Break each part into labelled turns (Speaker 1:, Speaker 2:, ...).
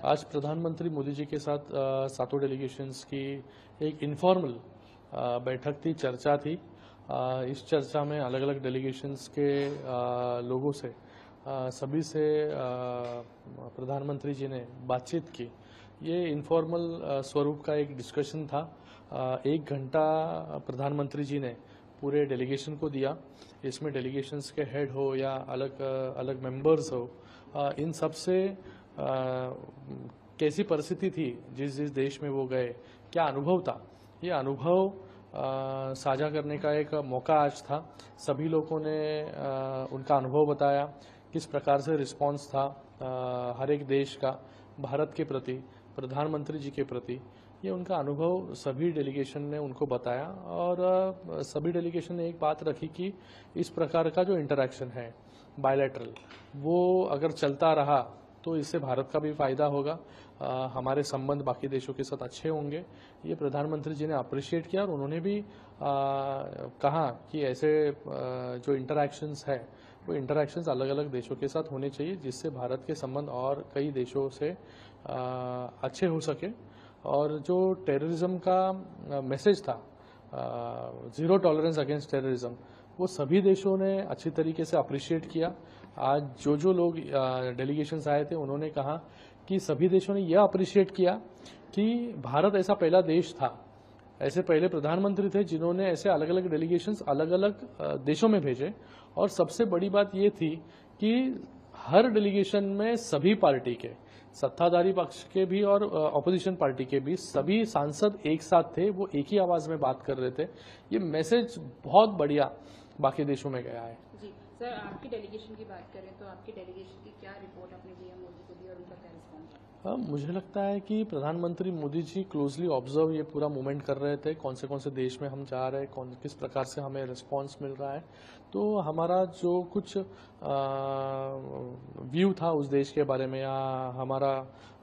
Speaker 1: आज प्रधानमंत्री मोदी जी के साथ सातों डेलीगेशंस की एक इनफॉर्मल बैठक थी, चर्चा थी। इस चर्चा में अलग अलग डेलीगेशंस के लोगों से सभी से प्रधानमंत्री जी ने बातचीत की। ये इनफॉर्मल स्वरूप का एक डिस्कशन था। 1 घंटा प्रधानमंत्री जी ने पूरे डेलीगेशन को दिया। इसमें डेलीगेशंस के हेड हो या अलग अलग मेंबर्स हो, इन सब से कैसी परिस्थिति थी, जिस जिस देश में वो गए, क्या अनुभव था, ये अनुभव साझा करने का एक मौका आज था। सभी लोगों ने उनका अनुभव बताया, किस प्रकार से रिस्पांस था हर एक देश का भारत के प्रति, प्रधानमंत्री जी के प्रति। ये उनका अनुभव सभी डेलीगेशन ने उनको बताया और सभी डेलीगेशन ने एक बात रखी कि इस प्रकार का जो इंटरैक्शन है बायलैटरल, वो अगर चलता रहा तो इससे भारत का भी फायदा होगा, हमारे संबंध बाकी देशों के साथ अच्छे होंगे। ये प्रधानमंत्री जी ने अप्रिशिएट किया और उन्होंने भी कहा कि ऐसे जो इंटरैक्शंस है वो इंटरैक्शंस अलग अलग देशों के साथ होने चाहिए, जिससे भारत के संबंध और कई देशों से अच्छे हो सके। और जो टेररिज्म का मैसेज था, जीरो टॉलरेंस अगेंस्ट टेररिज्म, वो सभी देशों ने अच्छी तरीके से अप्रिशिएट किया। आज जो लोग डेलीगेशंस आए थे उन्होंने कहा कि सभी देशों ने यह अप्रिशिएट किया कि भारत ऐसा पहला देश था, ऐसे पहले प्रधानमंत्री थे जिन्होंने ऐसे अलग अलग डेलीगेशंस अलग अलग देशों में भेजे। और सबसे बड़ी बात ये थी कि हर डेलीगेशन में सभी पार्टी के, सत्ताधारी पक्ष के भी और ऑपोजिशन पार्टी के भी सभी सांसद एक साथ थे, वो एक ही आवाज में बात कर रहे थे। ये मैसेज बहुत बढ़िया बाकी देशों में गया है।
Speaker 2: जी सर, आपकी डेलीगेशन की बात करें तो आपकी डेलीगेशन की क्या रिपोर्ट अपने पीएम मोदी को दी और उनका क्या रिस्पॉन्स है?
Speaker 1: मुझे लगता है कि प्रधानमंत्री मोदी जी क्लोजली ऑब्जर्व ये पूरा मूवमेंट कर रहे थे, कौन से देश में हम जा रहे हैं, किस प्रकार से हमें रिस्पांस मिल रहा है। तो हमारा जो कुछ व्यू था उस देश के बारे में या हमारा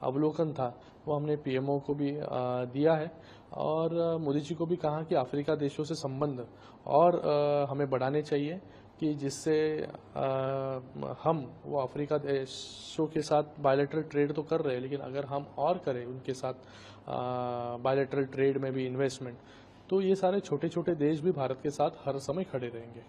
Speaker 1: अवलोकन था, वो हमने पीएमओ को भी दिया है। और मोदी जी को भी कहा कि अफ्रीका देशों से संबंध और हमें बढ़ाने चाहिए, कि जिससे हम वो अफ्रीका देशों के साथ बायलैटरल ट्रेड तो कर रहे हैं, लेकिन अगर हम और करें उनके साथ बायलैटरल ट्रेड में भी इन्वेस्टमेंट, तो ये सारे छोटे छोटे देश भी भारत के साथ हर समय खड़े रहेंगे।